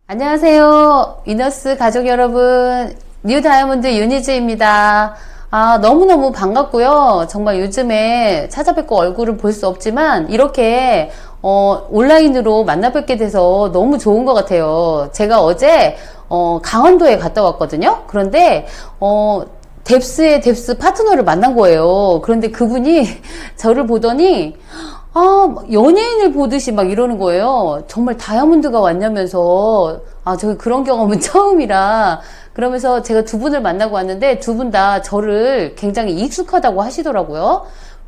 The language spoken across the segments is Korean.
안녕하세요. 위너스 가족 여러분, 뉴 다이아몬드 유니즈입니다. 너무너무 반갑고요. 정말 요즘에 찾아뵙고 얼굴을 볼 수 없지만 이렇게 온라인으로 만나 뵙게 돼서 너무 좋은 것 같아요. 제가 어제 강원도에 갔다 왔거든요. 그런데 뎁스의 뎁스 파트너를 만난 거예요. 그런데 그분이 저를 보더니 연예인을 보듯이 막 이러는 거예요. 정말 다이아몬드가 왔냐면서, 저희 그런 경험은 처음이라. 그러면서 제가 두 분을 만나고 왔는데, 두 분 다 저를 굉장히 익숙하다고 하시더라고요.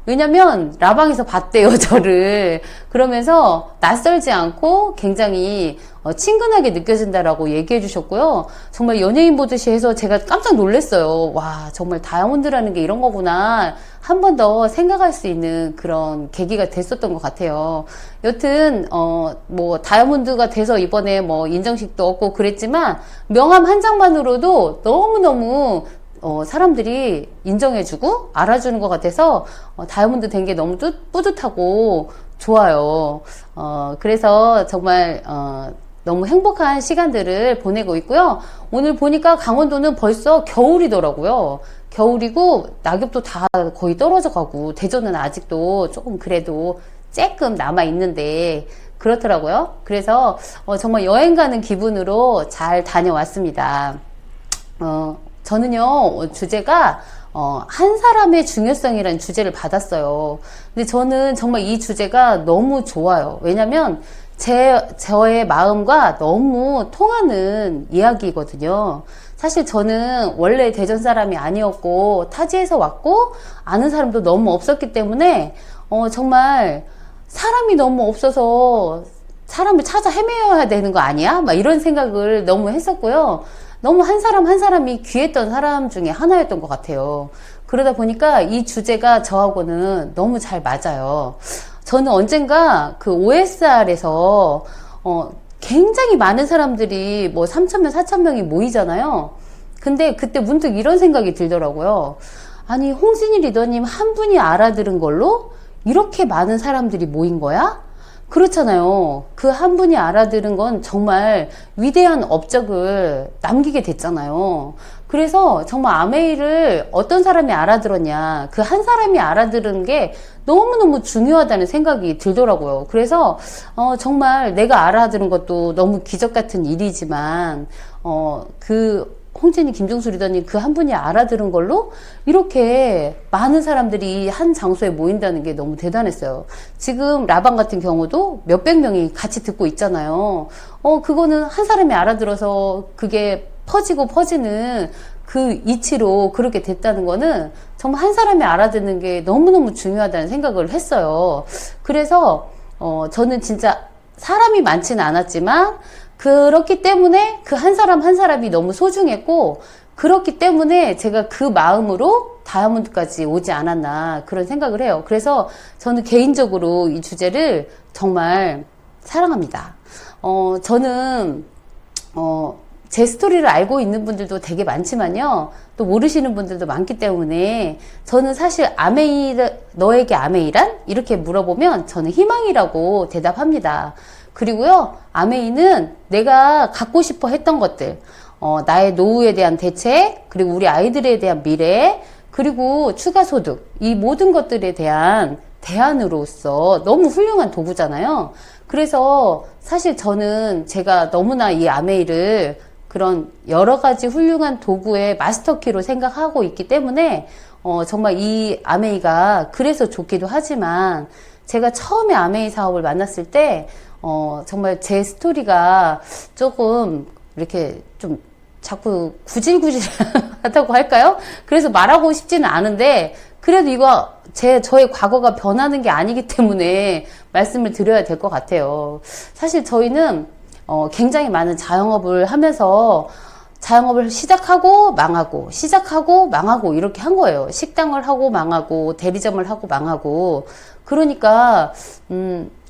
왜냐면, 라방에서 봤대요, 저를. 그러면서, 낯설지 않고 굉장히 친근하게 느껴진다라고 얘기해 주셨고요. 정말 연예인 보듯이 해서 제가 깜짝 놀랐어요. 와, 정말 다이아몬드라는 게 이런 거구나. 한 번 더 생각할 수 있는 그런 계기가 됐었던 것 같아요. 여튼, 다이아몬드가 돼서 이번에 인정식도 얻고 그랬지만, 명함 한 장만으로도 너무너무 사람들이 인정해주고 알아주는 것 같아서 다이아몬드 된 게 너무 뿌듯하고 좋아요. 그래서 정말 너무 행복한 시간들을 보내고 있고요. 오늘 보니까 강원도는 벌써 겨울이더라고요. 겨울이고 낙엽도 다 거의 떨어져 가고 대전은 아직도 조금 그래도 쬐끔 남아 있는데 그렇더라고요. 그래서 정말 여행 가는 기분으로 잘 다녀왔습니다. 저는요, 주제가 한 사람의 중요성이라는 주제를 받았어요. 근데 저는 정말 이 주제가 너무 좋아요. 왜냐면 저의 마음과 너무 통하는 이야기거든요. 사실 저는 원래 대전 사람이 아니었고 타지에서 왔고 아는 사람도 너무 없었기 때문에 정말 사람이 너무 없어서 사람을 찾아 헤매야 되는 거 아니야? 막 이런 생각을 너무 했었고요. 너무 한 사람 한 사람이 귀했던 사람 중에 하나였던 것 같아요. 그러다 보니까 이 주제가 저하고는 너무 잘 맞아요. 저는 언젠가 그 OSR에서 굉장히 많은 사람들이 3,000명, 4,000명이 모이잖아요. 근데 그때 문득 이런 생각이 들더라고요. 아니, 홍진희 리더님 한 분이 알아들은 걸로 이렇게 많은 사람들이 모인 거야? 그렇잖아요. 그 한 분이 알아들은 건 정말 위대한 업적을 남기게 됐잖아요. 그래서 정말 아메이를 어떤 사람이 알아들었냐, 그 한 사람이 알아들은 게 너무너무 중요하다는 생각이 들더라고요. 그래서 정말 내가 알아들은 것도 너무 기적 같은 일이지만 그 홍진이 김종수 리더님 그 한 분이 알아들은 걸로 이렇게 많은 사람들이 한 장소에 모인다는 게 너무 대단했어요. 지금 라방 같은 경우도 몇백 명이 같이 듣고 있잖아요. 그거는 한 사람이 알아들어서 그게 퍼지고 퍼지는 그 이치로 그렇게 됐다는 거는 정말 한 사람이 알아듣는 게 너무너무 중요하다는 생각을 했어요. 그래서 저는 진짜 사람이 많지는 않았지만 그렇기 때문에 그 한 사람 한 사람이 너무 소중했고, 그렇기 때문에 제가 그 마음으로 다이아몬드까지 오지 않았나 그런 생각을 해요. 그래서 저는 개인적으로 이 주제를 정말 사랑합니다. 저는 제 스토리를 알고 있는 분들도 되게 많지만요, 또 모르시는 분들도 많기 때문에 저는 사실 너에게 아메이란? 이렇게 물어보면 저는 희망이라고 대답합니다. 그리고요, 아메이는 내가 갖고 싶어 했던 것들, 나의 노후에 대한 대책, 그리고 우리 아이들에 대한 미래, 그리고 추가 소득, 이 모든 것들에 대한 대안으로서 너무 훌륭한 도구잖아요. 그래서 사실 저는 제가 너무나 이 아메이를 그런 여러 가지 훌륭한 도구의 마스터키로 생각하고 있기 때문에 정말 이 아메이가 그래서 좋기도 하지만, 제가 처음에 아메이 사업을 만났을 때 정말 제 스토리가 조금 이렇게 좀 자꾸 구질구질하다고 할까요? 그래서 말하고 싶지는 않은데, 그래도 이거 저의 과거가 변하는 게 아니기 때문에 말씀을 드려야 될 것 같아요. 사실 저희는 굉장히 많은 자영업을 하면서 자영업을 시작하고 망하고 이렇게 한 거예요. 식당을 하고 망하고 대리점을 하고 망하고. 그러니까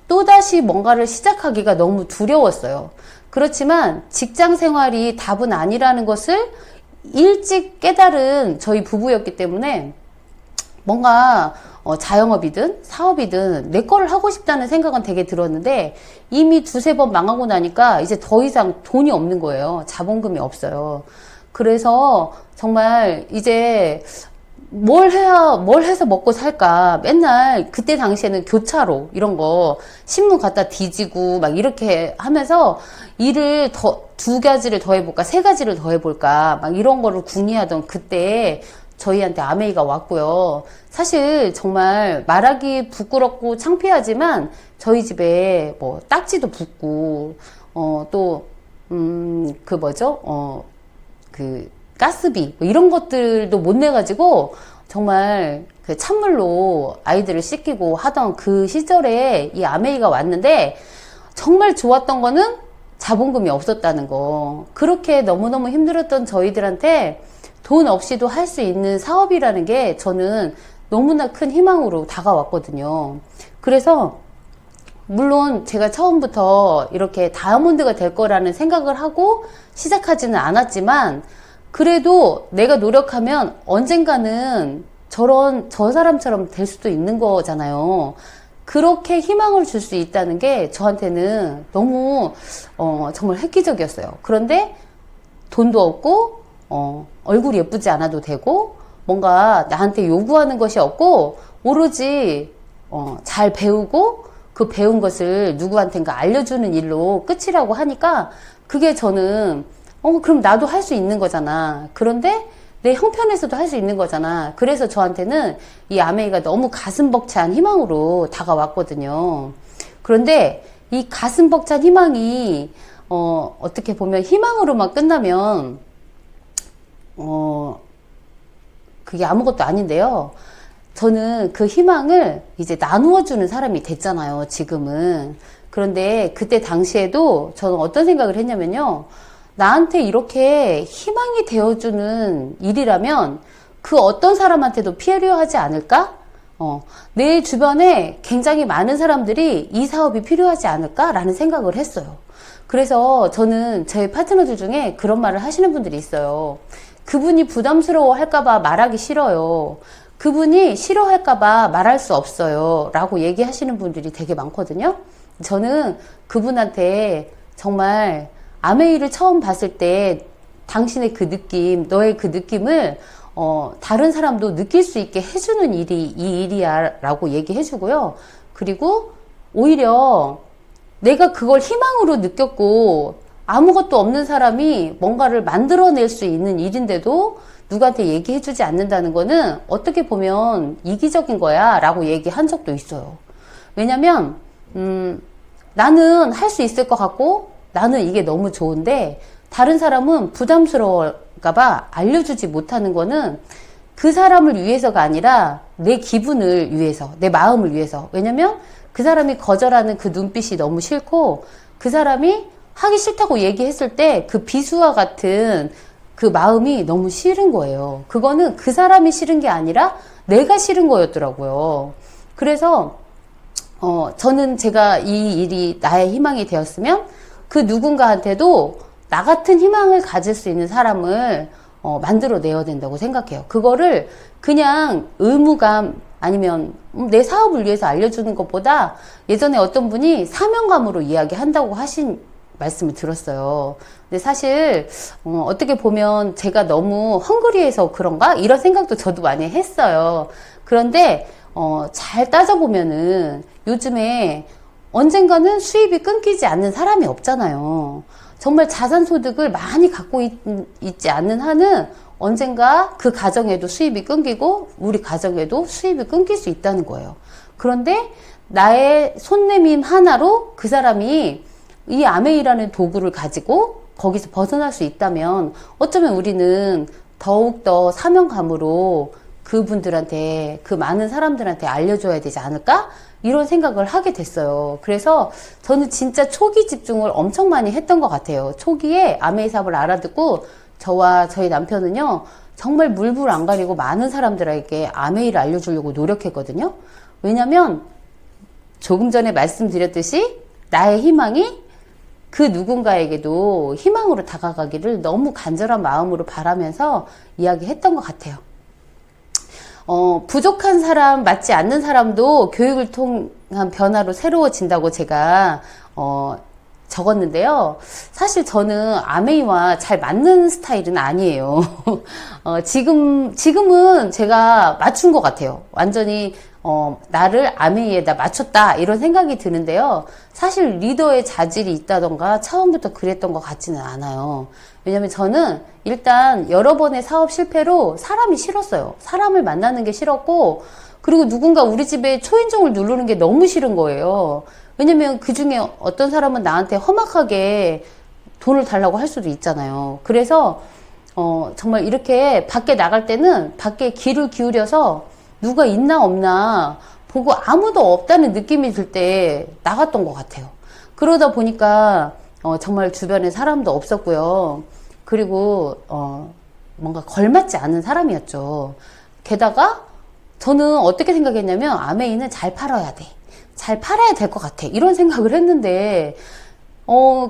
또다시 뭔가를 시작하기가 너무 두려웠어요. 그렇지만 직장 생활이 답은 아니라는 것을 일찍 깨달은 저희 부부였기 때문에 뭔가 자영업이든 사업이든 내 거를 하고 싶다는 생각은 되게 들었는데 이미 두세 번 망하고 나니까 이제 더 이상 돈이 없는 거예요. 자본금이 없어요. 그래서 정말 이제 뭘 해서 먹고 살까. 맨날 그때 당시에는 교차로 이런 거 신문 갖다 뒤지고 막 이렇게 하면서 일을 두 가지를 더 해볼까, 세 가지를 더 해볼까, 막 이런 거를 궁리하던 그때 저희한테 아메이가 왔고요. 사실 정말 말하기 부끄럽고 창피하지만 저희 집에 뭐 딱지도 붙고, 그 뭐죠? 그 가스비 뭐 이런 것들도 못 내가지고 정말 그 찬물로 아이들을 씻기고 하던 그 시절에 이 아메이가 왔는데 정말 좋았던 거는 자본금이 없었다는 거. 그렇게 너무너무 힘들었던 저희들한테 돈 없이도 할 수 있는 사업이라는 게 저는 너무나 큰 희망으로 다가왔거든요. 그래서 물론 제가 처음부터 이렇게 다이아몬드가 될 거라는 생각을 하고 시작하지는 않았지만 그래도 내가 노력하면 언젠가는 저 사람처럼 될 수도 있는 거잖아요. 그렇게 희망을 줄 수 있다는 게 저한테는 너무 정말 획기적이었어요. 그런데 돈도 없고 얼굴이 예쁘지 않아도 되고 뭔가 나한테 요구하는 것이 없고 오로지 잘 배우고 그 배운 것을 누구한텐가 알려주는 일로 끝이라고 하니까 그게 저는 그럼 나도 할 수 있는 거잖아. 그런데 내 형편에서도 할 수 있는 거잖아. 그래서 저한테는 이 아메이가 너무 가슴 벅찬 희망으로 다가왔거든요. 그런데 이 가슴 벅찬 희망이 어떻게 보면 희망으로만 끝나면 그게 아무것도 아닌데요. 저는 그 희망을 이제 나누어주는 사람이 됐잖아요, 지금은. 그런데 그때 당시에도 저는 어떤 생각을 했냐면요. 나한테 이렇게 희망이 되어주는 일이라면 그 어떤 사람한테도 필요하지 않을까? 내 주변에 굉장히 많은 사람들이 이 사업이 필요하지 않을까라는 생각을 했어요. 그래서 저는 제 파트너들 중에 그런 말을 하시는 분들이 있어요. 그분이 부담스러워 할까봐 말하기 싫어요. 그분이 싫어할까봐 말할 수 없어요. 라고 얘기하시는 분들이 되게 많거든요. 저는 그분한테 정말 아메이를 처음 봤을 때 당신의 그 느낌, 너의 그 느낌을 다른 사람도 느낄 수 있게 해주는 일이 이 일이야 라고 얘기해주고요. 그리고 오히려 내가 그걸 희망으로 느꼈고 아무것도 없는 사람이 뭔가를 만들어낼 수 있는 일인데도 누구한테 얘기해주지 않는다는 거는 어떻게 보면 이기적인 거야 라고 얘기한 적도 있어요. 왜냐면 나는 할 수 있을 것 같고 나는 이게 너무 좋은데 다른 사람은 부담스러울까봐 알려주지 못하는 거는 그 사람을 위해서가 아니라 내 기분을 위해서, 내 마음을 위해서. 왜냐면 그 사람이 거절하는 그 눈빛이 너무 싫고 그 사람이 하기 싫다고 얘기했을 때 그 비수와 같은 그 마음이 너무 싫은 거예요. 그거는 그 사람이 싫은 게 아니라 내가 싫은 거였더라고요. 그래서 저는 제가 이 일이 나의 희망이 되었으면 그 누군가한테도 나 같은 희망을 가질 수 있는 사람을 만들어내야 된다고 생각해요. 그거를 그냥 의무감 아니면 내 사업을 위해서 알려주는 것보다 예전에 어떤 분이 사명감으로 이야기한다고 하신 말씀을 들었어요. 근데 사실 어떻게 보면 제가 너무 헝그리해서 그런가? 이런 생각도 저도 많이 했어요. 그런데 잘 따져보면은 요즘에 언젠가는 수입이 끊기지 않는 사람이 없잖아요. 정말 자산소득을 많이 갖고 있지 않는 한은 언젠가 그 가정에도 수입이 끊기고 우리 가정에도 수입이 끊길 수 있다는 거예요. 그런데 나의 손내밈 하나로 그 사람이 이 아메이라는 도구를 가지고 거기서 벗어날 수 있다면 어쩌면 우리는 더욱더 사명감으로 그분들한테, 그 많은 사람들한테 알려줘야 되지 않을까? 이런 생각을 하게 됐어요. 그래서 저는 진짜 초기 집중을 엄청 많이 했던 것 같아요. 초기에 아메이 사업을 알아듣고 저와 저희 남편은요, 정말 물불 안 가리고 많은 사람들에게 아메이를 알려주려고 노력했거든요. 왜냐면 조금 전에 말씀드렸듯이 나의 희망이 그 누군가에게도 희망으로 다가가기를 너무 간절한 마음으로 바라면서 이야기했던 것 같아요. 부족한 사람, 맞지 않는 사람도 교육을 통한 변화로 새로워진다고 제가, 적었는데요. 사실 저는 아메이와 잘 맞는 스타일은 아니에요. 지금은 제가 맞춘 것 같아요. 완전히, 나를 아메이에다 맞췄다, 이런 생각이 드는데요. 사실 리더의 자질이 있다던가 처음부터 그랬던 것 같지는 않아요. 왜냐면 저는 일단 여러 번의 사업 실패로 사람이 싫었어요. 사람을 만나는 게 싫었고, 그리고 누군가 우리 집에 초인종을 누르는 게 너무 싫은 거예요. 왜냐면 그 중에 어떤 사람은 나한테 험악하게 돈을 달라고 할 수도 있잖아요. 그래서, 정말 이렇게 밖에 나갈 때는 밖에 귀를 기울여서 누가 있나 없나 보고 아무도 없다는 느낌이 들 때 나갔던 것 같아요. 그러다 보니까, 정말 주변에 사람도 없었고요. 그리고, 뭔가 걸맞지 않은 사람이었죠. 게다가 저는 어떻게 생각했냐면 아메이는 잘 팔아야 돼. 잘 팔아야 될 것 같아. 이런 생각을 했는데,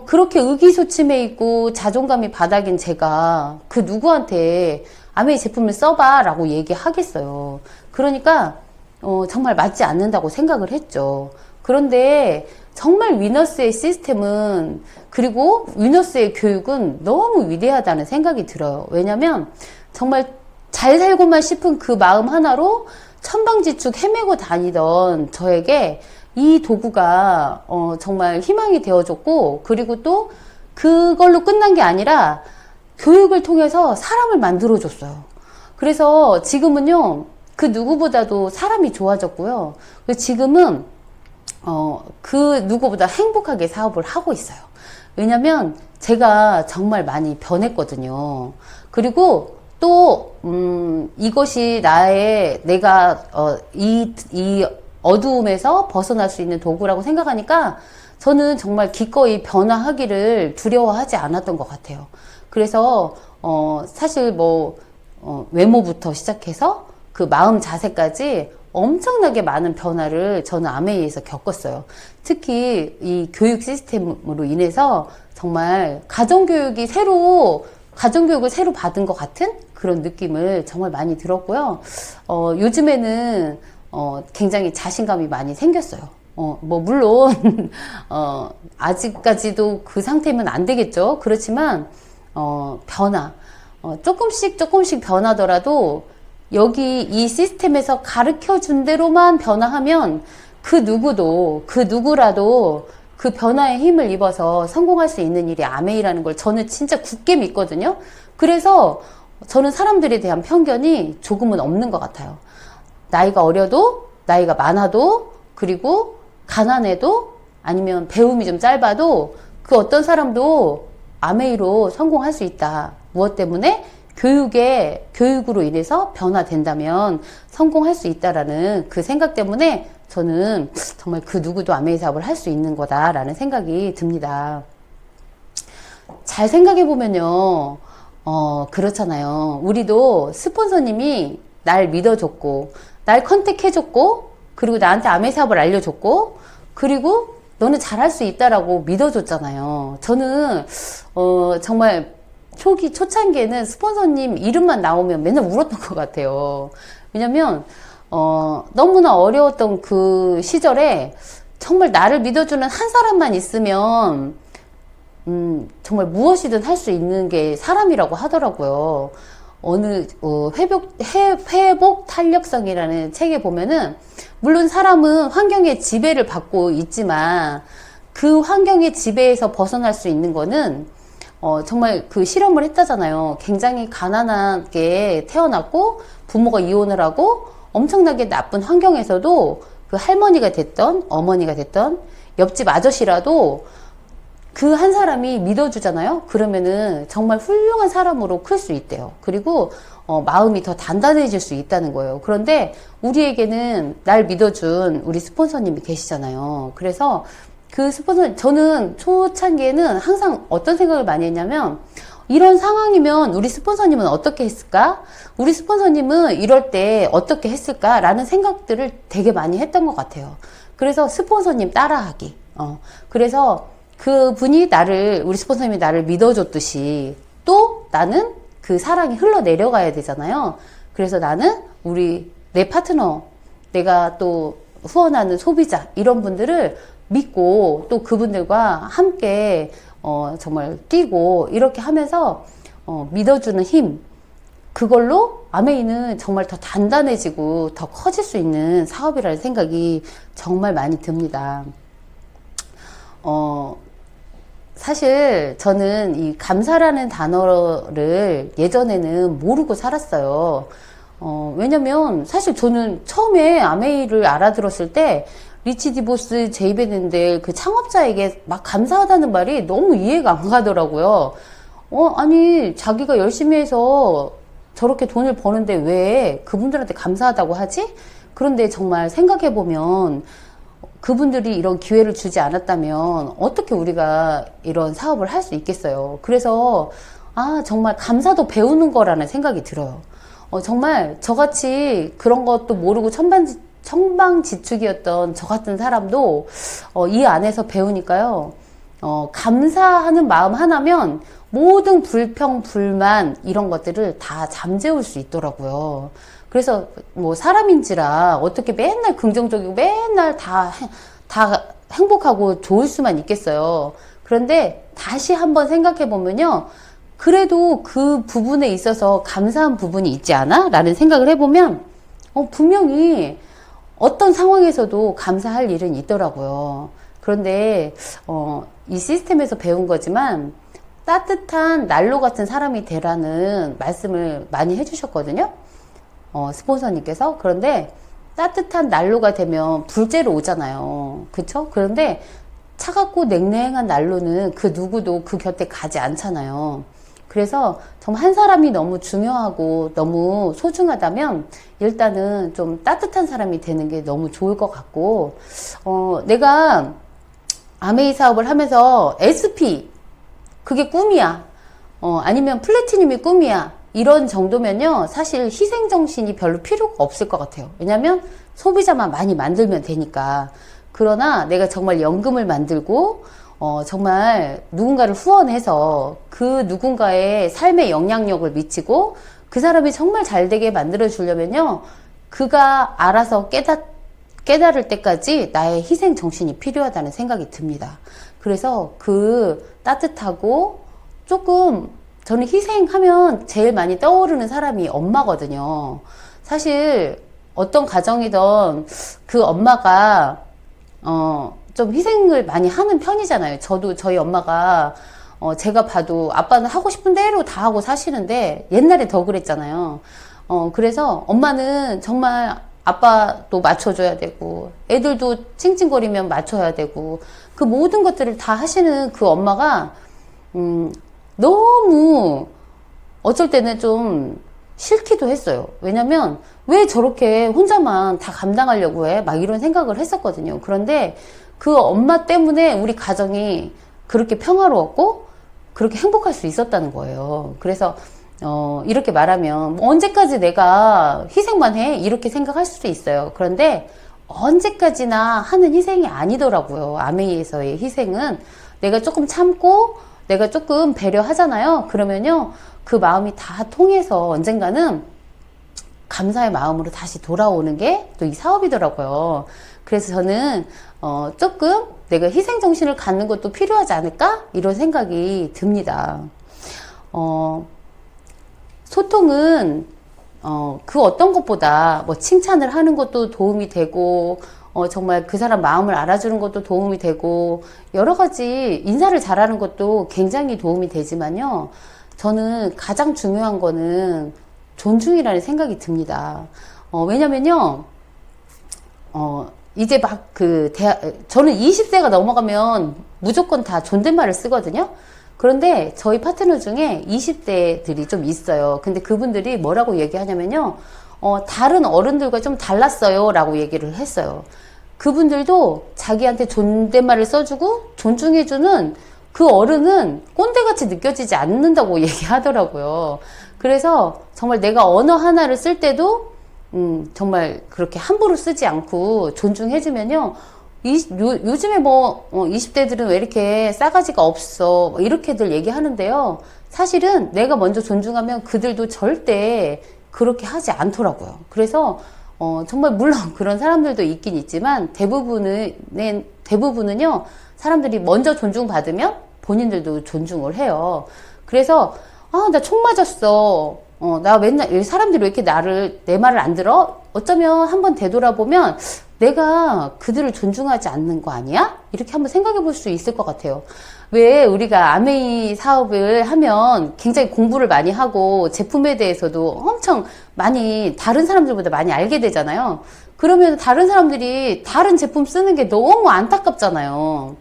그렇게 의기소침해 있고 자존감이 바닥인 제가 그 누구한테 아메이 제품을 써봐 라고 얘기하겠어요. 그러니까, 정말 맞지 않는다고 생각을 했죠. 그런데 정말 위너스의 시스템은, 그리고 위너스의 교육은 너무 위대하다는 생각이 들어요. 왜냐면 정말 잘 살고만 싶은 그 마음 하나로 천방지축 헤매고 다니던 저에게 이 도구가 정말 희망이 되어줬고, 그리고 또 그걸로 끝난 게 아니라 교육을 통해서 사람을 만들어줬어요. 그래서 지금은요, 그 누구보다도 사람이 좋아졌고요. 지금은 그 누구보다 행복하게 사업을 하고 있어요. 왜냐면 제가 정말 많이 변했거든요. 그리고 또 이것이 내가 이 어두움에서 벗어날 수 있는 도구라고 생각하니까 저는 정말 기꺼이 변화하기를 두려워하지 않았던 것 같아요. 그래서 사실 외모부터 시작해서 그 마음 자세까지 엄청나게 많은 변화를 저는 아메이에서 겪었어요. 특히 이 교육 시스템으로 인해서 정말 가정교육을 새로 받은 것 같은 그런 느낌을 정말 많이 들었고요. 요즘에는 굉장히 자신감이 많이 생겼어요. 물론 아직까지도 그 상태면 안 되겠죠. 그렇지만 변화, 조금씩 변하더라도 여기 이 시스템에서 가르쳐 준 대로만 변화하면 그 누구라도 그 변화에 힘을 입어서 성공할 수 있는 일이 아메이라는 걸 저는 진짜 굳게 믿거든요. 그래서 저는 사람들에 대한 편견이 조금은 없는 것 같아요. 나이가 어려도, 나이가 많아도, 그리고 가난해도, 아니면 배움이 좀 짧아도 그 어떤 사람도 아메이로 성공할 수 있다. 무엇 때문에? 교육으로 인해서 변화된다면 성공할 수 있다라는 그 생각 때문에 저는 정말 그 누구도 아메이 사업을 할 수 있는 거다라는 생각이 듭니다. 잘 생각해보면요, 그렇잖아요. 우리도 스폰서님이 날 믿어줬고, 날 컨택해줬고, 그리고 나한테 아메이 사업을 알려줬고, 그리고 너는 잘할 수 있다라고 믿어줬잖아요. 저는, 정말 초창기에는 스폰서님 이름만 나오면 맨날 울었던 것 같아요. 왜냐면, 너무나 어려웠던 그 시절에 정말 나를 믿어주는 한 사람만 있으면, 정말 무엇이든 할 수 있는 게 사람이라고 하더라고요. 회복 탄력성이라는 책에 보면은, 물론 사람은 환경의 지배를 받고 있지만, 그 환경의 지배에서 벗어날 수 있는 거는, 정말 그 실험을 했다잖아요. 굉장히 가난하게 태어났고, 부모가 이혼을 하고, 엄청나게 나쁜 환경에서도 그 할머니가 됐던, 어머니가 됐던, 옆집 아저씨라도 그 한 사람이 믿어주잖아요. 그러면은 정말 훌륭한 사람으로 클 수 있대요. 그리고 마음이 더 단단해질 수 있다는 거예요. 그런데 우리에게는 날 믿어준 우리 스폰서님이 계시잖아요. 그래서 그 저는 초창기에는 항상 어떤 생각을 많이 했냐면, 이런 상황이면 우리 스폰서님은 어떻게 했을까? 우리 스폰서님은 이럴 때 어떻게 했을까? 라는 생각들을 되게 많이 했던 것 같아요. 그래서 스폰서님 따라하기. 그래서 그분이 우리 스폰서님이 나를 믿어줬듯이 또 나는 그 사랑이 흘러내려가야 되잖아요. 그래서 나는 우리 내 파트너, 내가 또 후원하는 소비자, 이런 분들을 믿고 또 그분들과 함께 정말 뛰고 이렇게 하면서 믿어주는 힘, 그걸로 아메이는 정말 더 단단해지고 더 커질 수 있는 사업이라는 생각이 정말 많이 듭니다. 사실 저는 이 감사라는 단어를 예전에는 모르고 살았어요. 왜냐면 사실 저는 처음에 아메이를 알아들었을 때 리치 디보스, 제이벤 앤델 그 창업자에게 막 감사하다는 말이 너무 이해가 안 가더라고요. 아니 자기가 열심히 해서 저렇게 돈을 버는데 왜 그분들한테 감사하다고 하지? 그런데 정말 생각해보면 그분들이 이런 기회를 주지 않았다면 어떻게 우리가 이런 사업을 할 수 있겠어요. 그래서 정말 감사도 배우는 거라는 생각이 들어요. 정말 저같이 그런 것도 모르고 천방지축이었던 저 같은 사람도 이 안에서 배우니까요. 감사하는 마음 하나면 모든 불평, 불만 이런 것들을 다 잠재울 수 있더라고요. 그래서 뭐 사람인지라 어떻게 맨날 긍정적이고 맨날 다 행복하고 좋을 수만 있겠어요. 그런데 다시 한번 생각해 보면요. 그래도 그 부분에 있어서 감사한 부분이 있지 않아? 라는 생각을 해보면 분명히 어떤 상황에서도 감사할 일은 있더라고요. 그런데 이 시스템에서 배운 거지만 따뜻한 난로 같은 사람이 되라는 말씀을 많이 해주셨거든요. 스폰서님께서. 그런데 따뜻한 난로가 되면 불째로 오잖아요. 그쵸? 그런데 차갑고 냉랭한 난로는 그 누구도 그 곁에 가지 않잖아요. 그래서 정말 한 사람이 너무 중요하고 너무 소중하다면 일단은 좀 따뜻한 사람이 되는 게 너무 좋을 것 같고, 내가 아메이 사업을 하면서 SP, 그게 꿈이야. 아니면 플래티늄이 꿈이야. 이런 정도면요. 사실 희생정신이 별로 필요가 없을 것 같아요. 왜냐면 소비자만 많이 만들면 되니까. 그러나 내가 정말 연금을 만들고 정말 누군가를 후원해서 그 누군가의 삶에 영향력을 미치고 그 사람이 정말 잘 되게 만들어 주려면요. 그가 알아서 깨달을 때까지 나의 희생 정신이 필요하다는 생각이 듭니다. 그래서 그 따뜻하고 조금 저는 희생하면 제일 많이 떠오르는 사람이 엄마거든요. 사실 어떤 가정이든 그 엄마가 좀 희생을 많이 하는 편이잖아요. 저도 저희 엄마가 제가 봐도 아빠는 하고 싶은 대로 다 하고 사시는데 옛날에 더 그랬잖아요. 그래서 엄마는 정말 아빠도 맞춰줘야 되고 애들도 찡찡거리면 맞춰야 되고 그 모든 것들을 다 하시는 그 엄마가 너무 어쩔 때는 좀 싫기도 했어요. 왜냐면 왜 저렇게 혼자만 다 감당하려고 해? 막 이런 생각을 했었거든요. 그런데 그 엄마 때문에 우리 가정이 그렇게 평화로웠고 그렇게 행복할 수 있었다는 거예요. 그래서 이렇게 말하면 뭐 언제까지 내가 희생만 해? 이렇게 생각할 수도 있어요. 그런데 언제까지나 하는 희생이 아니더라고요. 아메이에서의 희생은 내가 조금 참고 내가 조금 배려하잖아요. 그러면요, 그 마음이 다 통해서 언젠가는 감사의 마음으로 다시 돌아오는 게 또 이 사업이더라고요. 그래서 저는 조금 내가 희생정신을 갖는 것도 필요하지 않을까? 이런 생각이 듭니다. 소통은 그 어떤 것보다 뭐 칭찬을 하는 것도 도움이 되고 정말 그 사람 마음을 알아주는 것도 도움이 되고 여러 가지 인사를 잘하는 것도 굉장히 도움이 되지만요. 저는 가장 중요한 거는 존중이라는 생각이 듭니다. 왜냐면요. 이제 막 저는 20세가 넘어가면 무조건 다 존댓말을 쓰거든요. 그런데 저희 파트너 중에 20대들이 좀 있어요. 근데 그분들이 뭐라고 얘기하냐면요. 다른 어른들과 좀 달랐어요. 라고 얘기를 했어요. 그분들도 자기한테 존댓말을 써주고 존중해주는 그 어른은 꼰대같이 느껴지지 않는다고 얘기하더라고요. 그래서 정말 내가 언어 하나를 쓸 때도 정말 그렇게 함부로 쓰지 않고 존중해주면요. 요즘에 뭐 20대들은 왜 이렇게 싸가지가 없어 이렇게들 얘기하는데요. 사실은 내가 먼저 존중하면 그들도 절대 그렇게 하지 않더라고요. 그래서 정말 물론 그런 사람들도 있긴 있지만 대부분은요, 사람들이 먼저 존중받으면 본인들도 존중을 해요. 그래서, 나 총 맞았어. 나 맨날, 사람들이 왜 이렇게 내 말을 안 들어? 어쩌면 한번 되돌아보면 내가 그들을 존중하지 않는 거 아니야? 이렇게 한번 생각해 볼 수 있을 것 같아요. 왜 우리가 아메이 사업을 하면 굉장히 공부를 많이 하고 제품에 대해서도 엄청 많이 다른 사람들보다 많이 알게 되잖아요. 그러면 다른 사람들이 다른 제품 쓰는 게 너무 안타깝잖아요.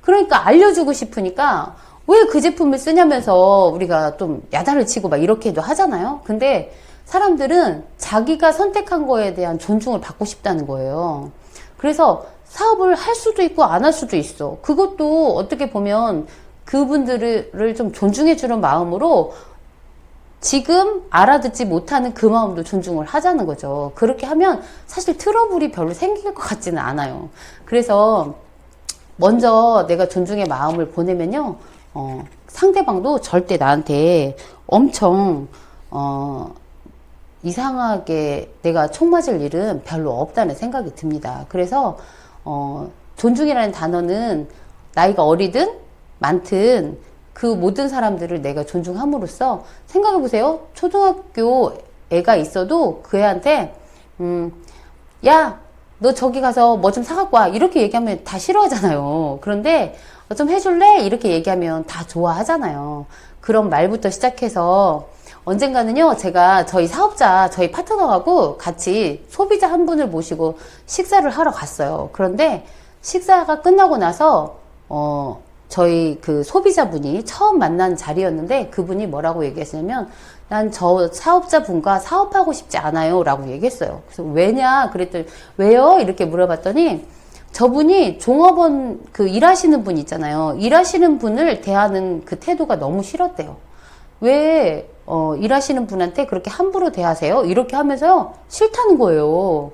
그러니까 알려주고 싶으니까 왜 그 제품을 쓰냐면서 우리가 좀 야단을 치고 막 이렇게도 하잖아요. 근데 사람들은 자기가 선택한 거에 대한 존중을 받고 싶다는 거예요. 그래서 사업을 할 수도 있고 안 할 수도 있어. 그것도 어떻게 보면 그분들을 좀 존중해 주는 마음으로 지금 알아듣지 못하는 그 마음도 존중을 하자는 거죠. 그렇게 하면 사실 트러블이 별로 생길 것 같지는 않아요. 그래서 먼저 내가 존중의 마음을 보내면요, 상대방도 절대 나한테 엄청 이상하게 내가 총 맞을 일은 별로 없다는 생각이 듭니다. 그래서 존중이라는 단어는 나이가 어리든 많든 그 모든 사람들을 내가 존중함으로써 생각해 보세요. 초등학교 애가 있어도 그 애한테 야, 너 저기 가서 뭐 좀 사갖고 와, 이렇게 얘기하면 다 싫어하잖아요. 그런데 좀 해줄래? 이렇게 얘기하면 다 좋아하잖아요. 그런 말부터 시작해서 언젠가는요, 제가 저희 사업자, 저희 파트너하고 같이 소비자 한 분을 모시고 식사를 하러 갔어요. 그런데 식사가 끝나고 나서 저희 그 소비자분이 처음 만난 자리였는데 그분이 뭐라고 얘기했냐면, 난 저 사업자분과 사업하고 싶지 않아요 라고 얘기했어요. 그래서 왜냐 그랬더니, 왜요? 이렇게 물어봤더니 저분이 종업원 그 일하시는 분 있잖아요. 일하시는 분을 대하는 그 태도가 너무 싫었대요. 왜 일하시는 분한테 그렇게 함부로 대하세요? 이렇게 하면서요, 싫다는 거예요.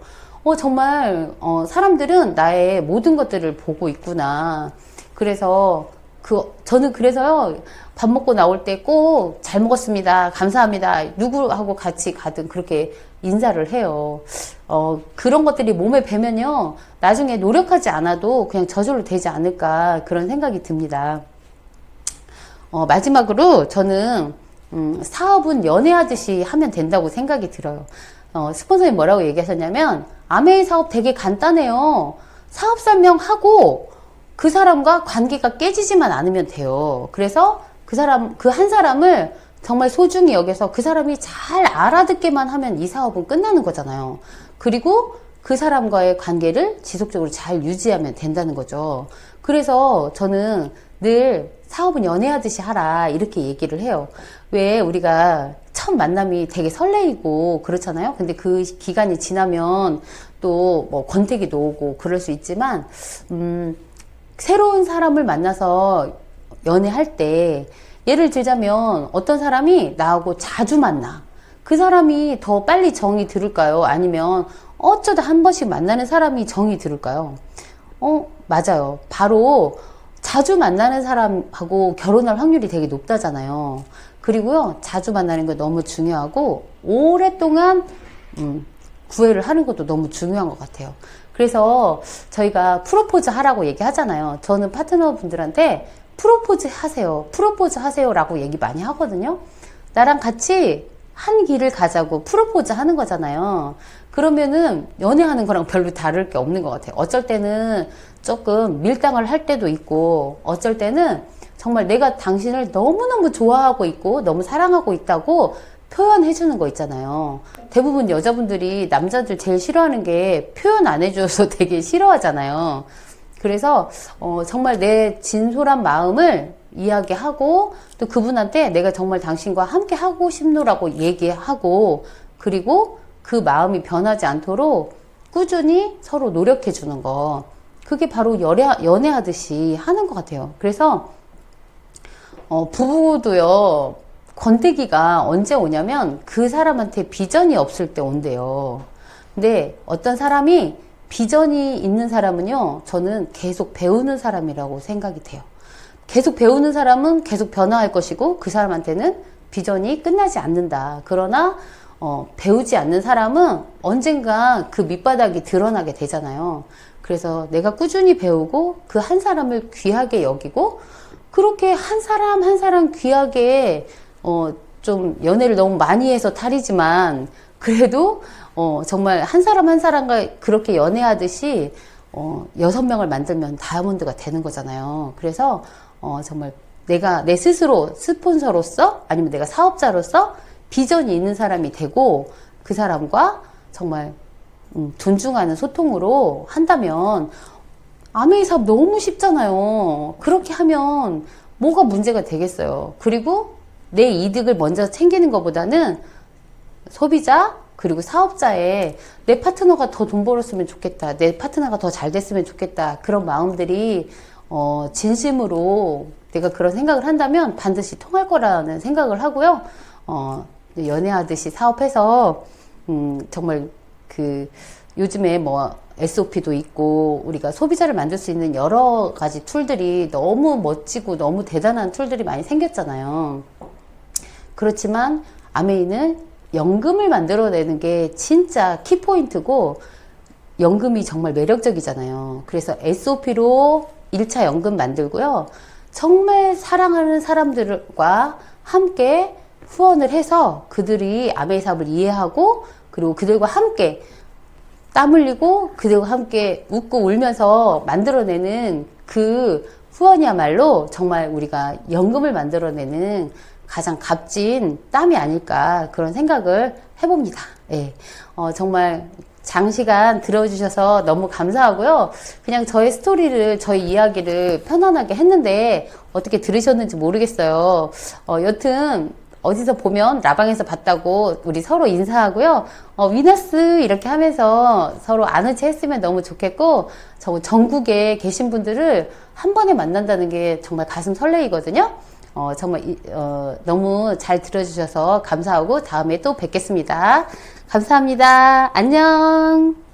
정말 사람들은 나의 모든 것들을 보고 있구나. 그래서 저는 그래서요, 밥 먹고 나올 때 꼭 잘 먹었습니다, 감사합니다, 누구하고 같이 가든 그렇게 인사를 해요. 그런 것들이 몸에 배면요, 나중에 노력하지 않아도 그냥 저절로 되지 않을까, 그런 생각이 듭니다. 마지막으로 저는 사업은 연애하듯이 하면 된다고 생각이 들어요. 스폰서님 뭐라고 얘기하셨냐면, 아메이 사업 되게 간단해요. 사업 설명하고 그 사람과 관계가 깨지지만 않으면 돼요. 그래서 그 한 사람을 정말 소중히 여겨서 그 사람이 잘 알아듣게만 하면 이 사업은 끝나는 거잖아요. 그리고 그 사람과의 관계를 지속적으로 잘 유지하면 된다는 거죠. 그래서 저는 늘 사업은 연애하듯이 하라, 이렇게 얘기를 해요. 왜 우리가 첫 만남이 되게 설레이고 그렇잖아요. 근데 그 기간이 지나면 또 뭐 권태기도 오고 그럴 수 있지만, 새로운 사람을 만나서 연애할 때, 예를 들자면 어떤 사람이 나하고 자주 만나. 그 사람이 더 빨리 정이 들을까요? 아니면 어쩌다 한 번씩 만나는 사람이 정이 들을까요? 맞아요. 바로 자주 만나는 사람하고 결혼할 확률이 되게 높다잖아요. 그리고요, 자주 만나는 거 너무 중요하고, 오랫동안 구애를 하는 것도 너무 중요한 것 같아요. 그래서 저희가 프로포즈 하라고 얘기하잖아요. 저는 파트너분들한테 프로포즈 하세요, 프로포즈 하세요 라고 얘기 많이 하거든요. 나랑 같이 한 길을 가자고 프로포즈 하는 거잖아요. 그러면은 연애하는 거랑 별로 다를 게 없는 것 같아요. 어쩔 때는 조금 밀당을 할 때도 있고, 어쩔 때는 정말 내가 당신을 너무너무 좋아하고 있고 너무 사랑하고 있다고 표현해 주는 거 있잖아요. 대부분 여자분들이 남자들 제일 싫어하는 게 표현 안 해줘서 되게 싫어하잖아요. 그래서 정말 내 진솔한 마음을 이야기하고, 또 그분한테 내가 정말 당신과 함께 하고 싶노라고 얘기하고, 그리고 그 마음이 변하지 않도록 꾸준히 서로 노력해 주는 거, 그게 바로 연애하듯이 하는 것 같아요. 그래서 부부도요, 권태기가 언제 오냐면 그 사람한테 비전이 없을 때 온대요. 근데 어떤 사람이 비전이 있는 사람은요, 저는 계속 배우는 사람이라고 생각이 돼요. 계속 배우는 사람은 계속 변화할 것이고, 그 사람한테는 비전이 끝나지 않는다. 그러나 배우지 않는 사람은 언젠가 그 밑바닥이 드러나게 되잖아요. 그래서 내가 꾸준히 배우고 그 한 사람을 귀하게 여기고 그렇게 한 사람 한 사람 귀하게 좀 연애를 너무 많이 해서 탈이지만 그래도 정말 한 사람 한 사람과 그렇게 연애하듯이 6명을 만들면 다이아몬드가 되는 거잖아요. 그래서 정말 내가 내 스스로 스폰서로서 아니면 내가 사업자로서 비전이 있는 사람이 되고 그 사람과 정말 존중하는 소통으로 한다면 아메이 사업 너무 쉽잖아요. 그렇게 하면 뭐가 문제가 되겠어요. 그리고 내 이득을 먼저 챙기는 것보다는 소비자 그리고 사업자의 내 파트너가 더 돈 벌었으면 좋겠다. 내 파트너가 더 잘 됐으면 좋겠다. 그런 마음들이 진심으로 내가 그런 생각을 한다면 반드시 통할 거라는 생각을 하고요. 연애하듯이 사업해서 정말 요즘에 뭐 SOP도 있고 우리가 소비자를 만들 수 있는 여러 가지 툴들이 너무 멋지고 너무 대단한 툴들이 많이 생겼잖아요. 그렇지만 아메이는 연금을 만들어내는 게 진짜 키포인트고 연금이 정말 매력적이잖아요. 그래서 SOP로 1차 연금 만들고요. 정말 사랑하는 사람들과 함께 후원을 해서 그들이 아메이 사업을 이해하고 그리고 그들과 함께 땀 흘리고 그들과 함께 웃고 울면서 만들어내는 그 후원이야말로 정말 우리가 연금을 만들어내는 가장 값진 땀이 아닐까 그런 생각을 해봅니다. 예. 정말 장시간 들어주셔서 너무 감사하고요. 그냥 저의 스토리를, 저의 이야기를 편안하게 했는데 어떻게 들으셨는지 모르겠어요. 여튼 어디서 보면 라방에서 봤다고 우리 서로 인사하고요. 위너스 이렇게 하면서 서로 아는 체 했으면 너무 좋겠고 전국에 계신 분들을 한 번에 만난다는 게 정말 가슴 설레이거든요. 정말 너무 잘 들어주셔서 감사하고 다음에 또 뵙겠습니다. 감사합니다. 안녕.